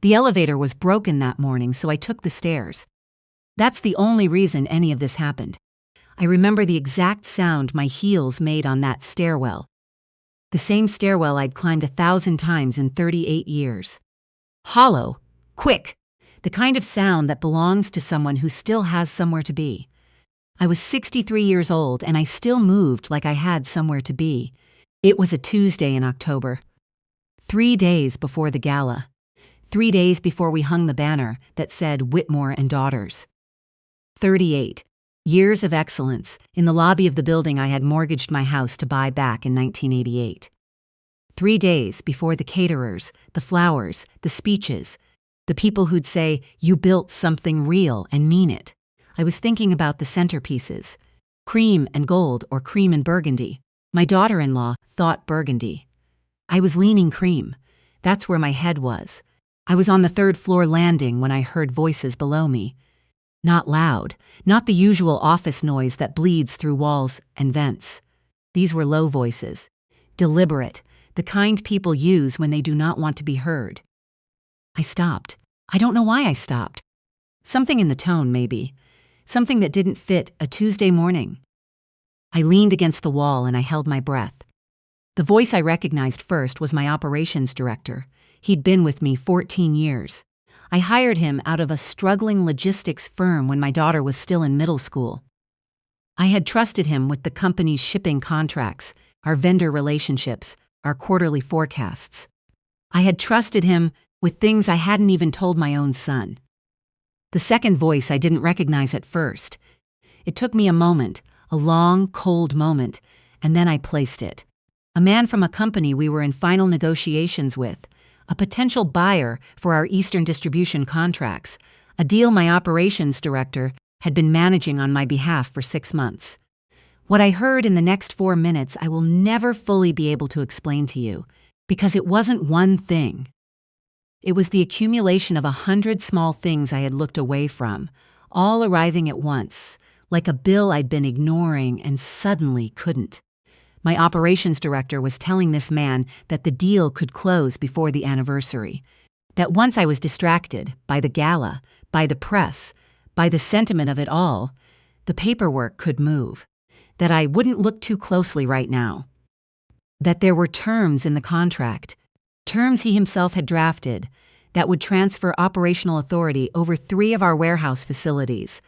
The elevator was broken that morning, so I took the stairs. That's the only reason any of this happened. I remember the exact sound my heels made on that stairwell. The same stairwell I'd climbed 1,000 times in 38 years. Hollow, quick, the kind of sound that belongs to someone who still has somewhere to be. I was 63 years old and I still moved like I had somewhere to be. It was a Tuesday in October. 3 days before the gala. 3 days before we hung the banner that said Whitmore and Daughters. 38 years of excellence in the lobby of the building I had mortgaged my house to buy back in 1988. 3 days before the caterers, the flowers, the speeches, the people who'd say, "You built something real and mean it." I was thinking about the centerpieces, cream and gold or cream and burgundy. My daughter-in-law thought burgundy. I was leaning cream. That's where my head was. I was on the 3rd floor landing when I heard voices below me. Not loud, not the usual office noise that bleeds through walls and vents. These were low voices, deliberate, the kind people use when they do not want to be heard. I stopped. I don't know why I stopped. Something in the tone, maybe. Something that didn't fit a Tuesday morning. I leaned against the wall and I held my breath. The voice I recognized first was my operations director. He'd been with me 14 years. I hired him out of a struggling logistics firm when my daughter was still in middle school. I had trusted him with the company's shipping contracts, our vendor relationships, our quarterly forecasts. I had trusted him with things I hadn't even told my own son. The second voice I didn't recognize at first. It took me a moment, a long, cold moment, and then I placed it. A man from a company we were in final negotiations with, a potential buyer for our Eastern distribution contracts, a deal my operations director had been managing on my behalf for 6 months. What I heard in the next 4 minutes I will never fully be able to explain to you, because it wasn't one thing. It was the accumulation of 100 small things I had looked away from, all arriving at once, like a bill I'd been ignoring and suddenly couldn't. My operations director was telling this man that the deal could close before the anniversary, that once I was distracted by the gala, by the press, by the sentiment of it all, the paperwork could move, that I wouldn't look too closely right now, that there were terms in the contract, terms he himself had drafted, that would transfer operational authority over 3 of our warehouse facilities,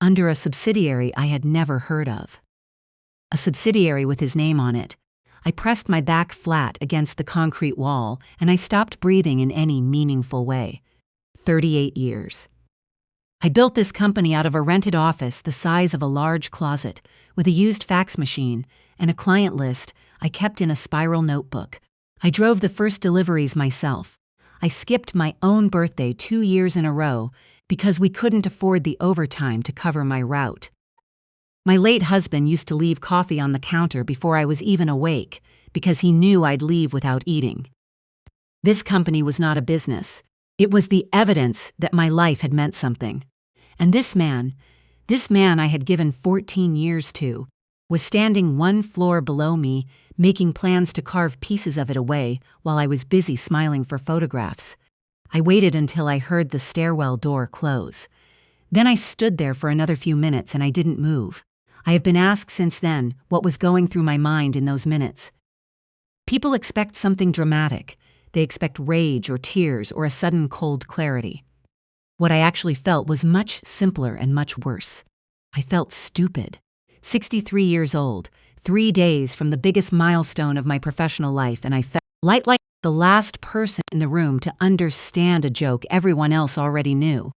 under a subsidiary I had never heard of. A subsidiary with his name on it. I pressed my back flat against the concrete wall, and I stopped breathing in any meaningful way. 38 years. I built this company out of a rented office the size of a large closet, with a used fax machine and a client list I kept in a spiral notebook. I drove the first deliveries myself. I skipped my own birthday 2 years in a row because we couldn't afford the overtime to cover my route. My late husband used to leave coffee on the counter before I was even awake because he knew I'd leave without eating. This company was not a business. It was the evidence that my life had meant something. And this man I had given 14 years to, was standing 1 floor below me, making plans to carve pieces of it away while I was busy smiling for photographs. I waited until I heard the stairwell door close. Then I stood there for another few minutes and I didn't move. I have been asked since then what was going through my mind in those minutes. People expect something dramatic. They expect rage or tears or a sudden cold clarity. What I actually felt was much simpler and much worse. I felt stupid. 63 years old, 3 days from the biggest milestone of my professional life, and I felt like the last person in the room to understand a joke everyone else already knew.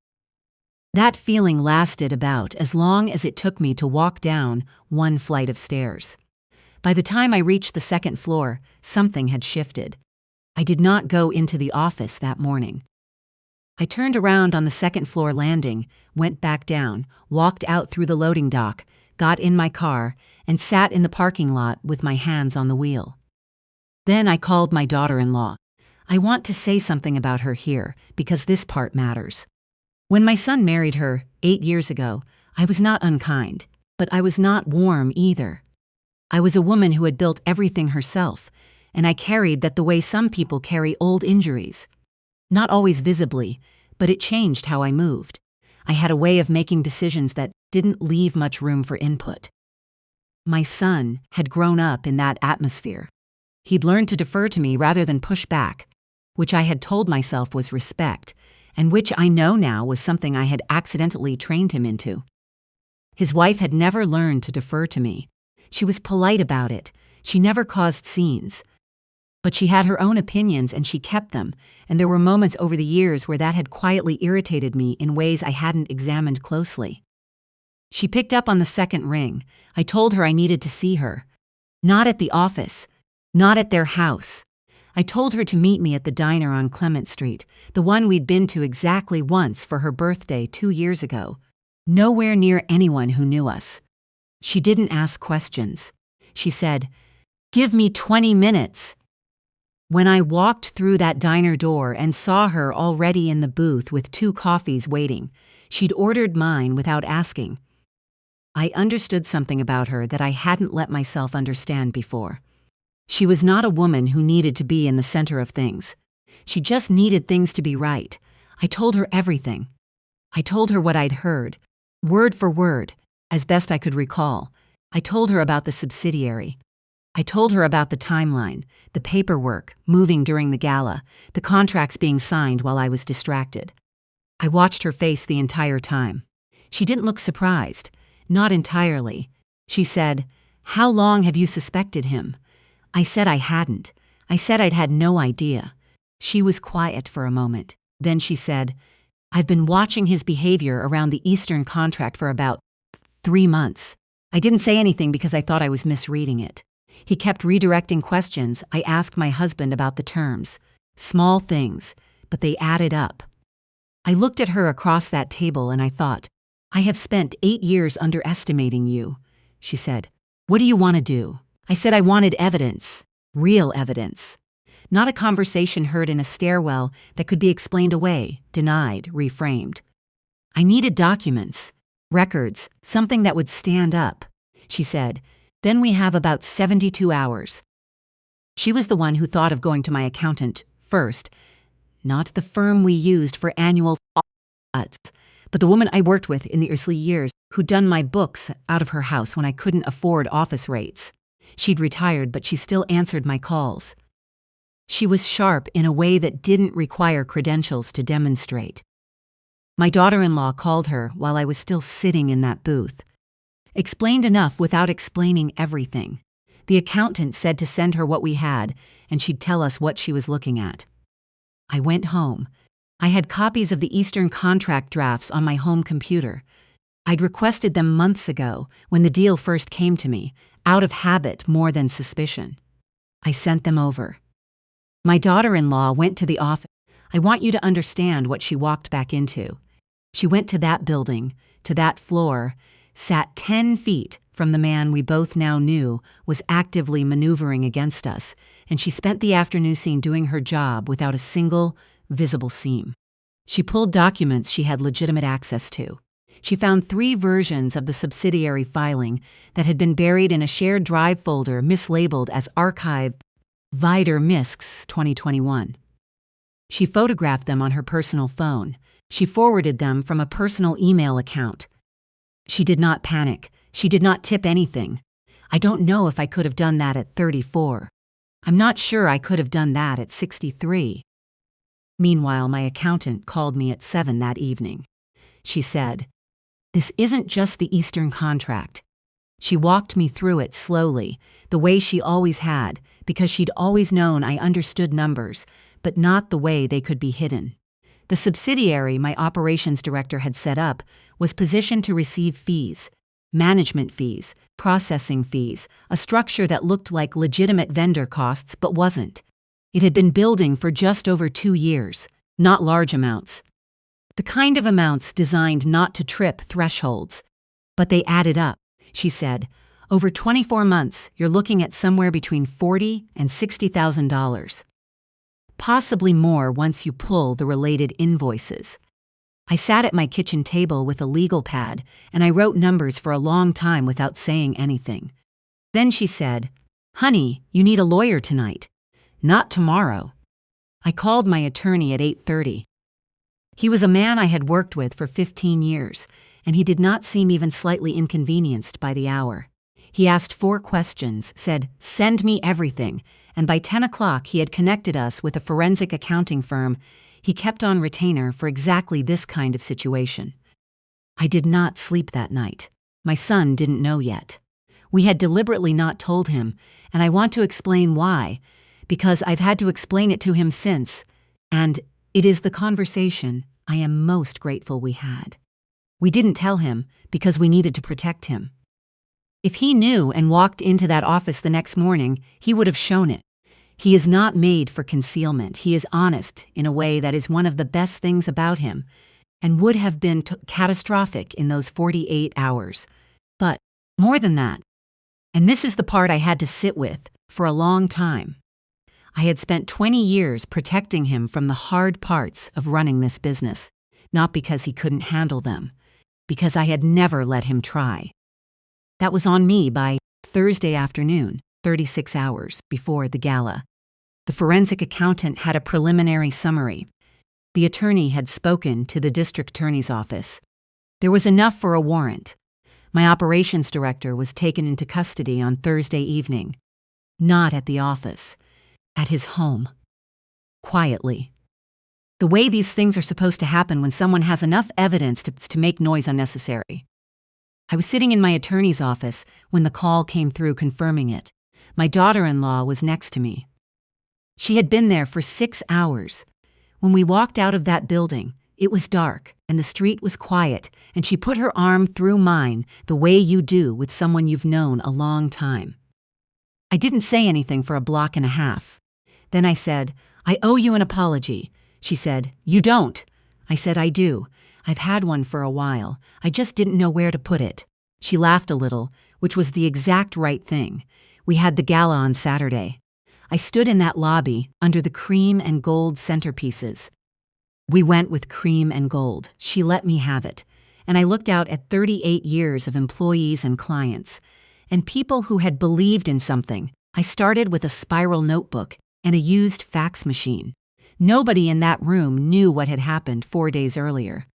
That feeling lasted about as long as it took me to walk down 1 flight of stairs. By the time I reached the 2nd floor, something had shifted. I did not go into the office that morning. I turned around on the 2nd floor landing, went back down, walked out through the loading dock, got in my car, and sat in the parking lot with my hands on the wheel. Then I called my daughter-in-law. I want to say something about her here, because this part matters. When my son married her 8 years ago, I was not unkind, but I was not warm either. I was a woman who had built everything herself, and I carried that the way some people carry old injuries. Not always visibly, but it changed how I moved. I had a way of making decisions that didn't leave much room for input. My son had grown up in that atmosphere. He'd learned to defer to me rather than push back, which I had told myself was respect, and which I know now was something I had accidentally trained him into. His wife had never learned to defer to me. She was polite about it. She never caused scenes. But she had her own opinions and she kept them, and there were moments over the years where that had quietly irritated me in ways I hadn't examined closely. She picked up on the second ring. I told her I needed to see her. Not at the office. Not at their house. I told her to meet me at the diner on Clement Street, the one we'd been to exactly once for her birthday 2 years ago. Nowhere near anyone who knew us. She didn't ask questions. She said, "Give me 20 minutes." When I walked through that diner door and saw her already in the booth with 2 coffees waiting, she'd ordered mine without asking. I understood something about her that I hadn't let myself understand before. She was not a woman who needed to be in the center of things. She just needed things to be right. I told her everything. I told her what I'd heard, word for word, as best I could recall. I told her about the subsidiary. I told her about the timeline, the paperwork, moving during the gala, the contracts being signed while I was distracted. I watched her face the entire time. She didn't look surprised. Not entirely. She said, "How long have you suspected him?" I said I hadn't. I said I'd had no idea. She was quiet for a moment. Then she said, "I've been watching his behavior around the Eastern contract for about 3 months. I didn't say anything because I thought I was misreading it. He kept redirecting questions. I asked my husband about the terms. Small things, but they added up." I looked at her across that table and I thought, "I have spent 8 years underestimating you." She said, "What do you want to do?" I said I wanted evidence, real evidence. Not a conversation heard in a stairwell that could be explained away, denied, reframed. I needed documents, records, something that would stand up. She said, "Then we have about 72 hours. She was the one who thought of going to my accountant first, not the firm we used for annual audits, but the woman I worked with in the early years who'd done my books out of her house when I couldn't afford office rates. She'd retired, but she still answered my calls. She was sharp in a way that didn't require credentials to demonstrate. My daughter-in-law called her while I was still sitting in that booth. Explained enough without explaining everything. The accountant said to send her what we had, and she'd tell us what she was looking at. I went home. I had copies of the Eastern contract drafts on my home computer. I'd requested them months ago when the deal first came to me, out of habit more than suspicion. I sent them over. My daughter-in-law went to the office. I want you to understand what she walked back into. She went to that building, to that floor, sat 10 feet from the man we both now knew was actively maneuvering against us, and she spent the afternoon scene doing her job without a single visible seam. She pulled documents she had legitimate access to. She found 3 versions of the subsidiary filing that had been buried in a shared drive folder mislabeled as Archive Vider Misks 2021. She photographed them on her personal phone. She forwarded them from a personal email account. She did not panic. She did not tip anything. I don't know if I could have done that at 34. I'm not sure I could have done that at 63. Meanwhile, my accountant called me at 7 that evening. She said, "This isn't just the Eastern contract." She walked me through it slowly, the way she always had, because she'd always known I understood numbers, but not the way they could be hidden. The subsidiary my operations director had set up was positioned to receive fees, management fees, processing fees, a structure that looked like legitimate vendor costs but wasn't. It had been building for just over 2 years, not large amounts. The kind of amounts designed not to trip thresholds. But they added up, she said. Over 24 months, you're looking at somewhere between $40,000 and $60,000. Possibly more once you pull the related invoices. I sat at my kitchen table with a legal pad, and I wrote numbers for a long time without saying anything. Then she said, "Honey, you need a lawyer tonight." "Not tomorrow." I called my attorney at 8:30. He was a man I had worked with for 15 years, and he did not seem even slightly inconvenienced by the hour. He asked 4 questions, said, "Send me everything," and by 10 o'clock he had connected us with a forensic accounting firm he kept on retainer for exactly this kind of situation. I did not sleep that night. My son didn't know yet. We had deliberately not told him, and I want to explain why, because I've had to explain it to him since, and it is the conversation I am most grateful we had. We didn't tell him because we needed to protect him. If he knew and walked into that office the next morning, he would have shown it. He is not made for concealment. He is honest in a way that is one of the best things about him, and would have been catastrophic in those 48 hours. But more than that, and this is the part I had to sit with for a long time, I had spent 20 years protecting him from the hard parts of running this business, not because he couldn't handle them, because I had never let him try. That was on me by Thursday afternoon, 36 hours before the gala. The forensic accountant had a preliminary summary. The attorney had spoken to the district attorney's office. There was enough for a warrant. My operations director was taken into custody on Thursday evening. Not at the office, at his home. Quietly. The way these things are supposed to happen when someone has enough evidence to make noise unnecessary. I was sitting in my attorney's office when the call came through confirming it. My daughter-in-law was next to me. She had been there for 6 hours. When we walked out of that building, it was dark and the street was quiet, and she put her arm through mine the way you do with someone you've known a long time. I didn't say anything for a block and a half. Then I said, "I owe you an apology." She said, "You don't." I said, "I do. I've had one for a while. I just didn't know where to put it." She laughed a little, which was the exact right thing. We had the gala on Saturday. I stood in that lobby under the cream and gold centerpieces. We went with cream and gold. She let me have it. And I looked out at 38 years of employees and clients, and people who had believed in something. I started with a spiral notebook and a used fax machine. Nobody in that room knew what had happened 4 days earlier.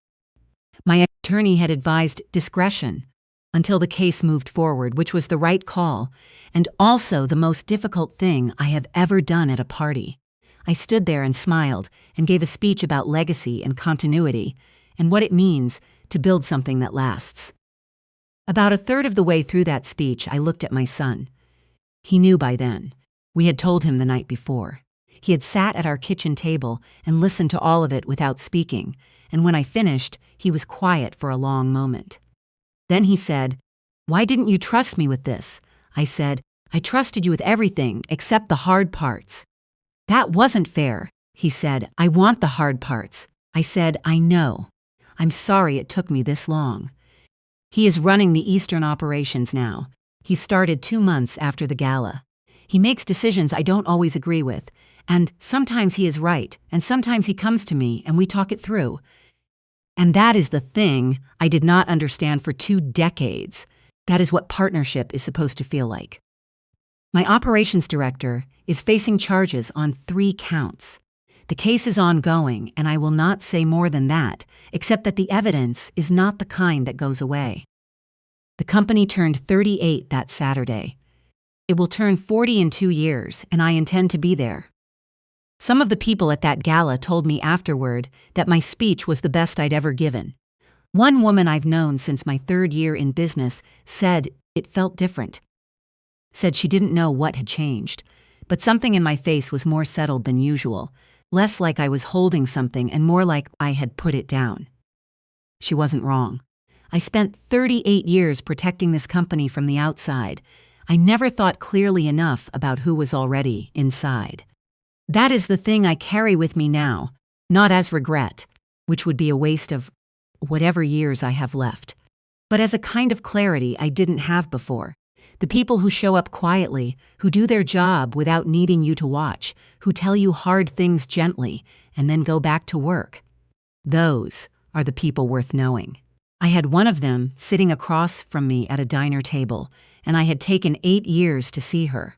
My attorney had advised discretion until the case moved forward, which was the right call, and also the most difficult thing I have ever done at a party. I stood there and smiled and gave a speech about legacy and continuity and what it means to build something that lasts. About a third of the way through that speech, I looked at my son. He knew by then. We had told him the night before. He had sat at our kitchen table and listened to all of it without speaking, and when I finished, he was quiet for a long moment. Then he said, "Why didn't you trust me with this?" I said, "I trusted you with everything except the hard parts." "That wasn't fair," he said. "I want the hard parts." I said, "I know. I'm sorry it took me this long." He is running the Eastern operations now. He started 2 months after the gala. He makes decisions I don't always agree with, and sometimes he is right, and sometimes he comes to me and we talk it through. And that is the thing I did not understand for 2 decades. That is what partnership is supposed to feel like. My operations director is facing charges on 3 counts. The case is ongoing, and I will not say more than that, except that the evidence is not the kind that goes away. The company turned 38 that Saturday. It will turn 40 in 2 years, and I intend to be there. Some of the people at that gala told me afterward that my speech was the best I'd ever given. One woman I've known since my 3rd year in business said it felt different. Said she didn't know what had changed, but something in my face was more settled than usual, less like I was holding something and more like I had put it down. She wasn't wrong. I spent 38 years protecting this company from the outside. I never thought clearly enough about who was already inside. That is the thing I carry with me now, not as regret, which would be a waste of whatever years I have left, but as a kind of clarity I didn't have before. The people who show up quietly, who do their job without needing you to watch, who tell you hard things gently and then go back to work. Those are the people worth knowing. I had one of them sitting across from me at a diner table, and I had taken 8 years to see her.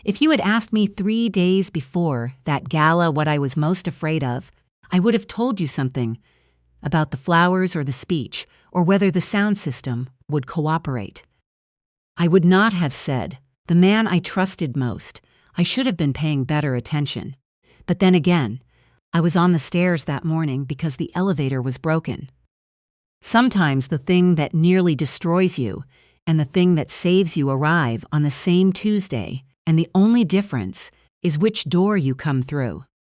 If you had asked me 3 days before that gala what I was most afraid of, I would have told you something about the flowers or the speech, or whether the sound system would cooperate. I would not have said, the man I trusted most. I should have been paying better attention. But then again, I was on the stairs that morning because the elevator was broken. Sometimes the thing that nearly destroys you and the thing that saves you arrive on the same Tuesday, and the only difference is which door you come through.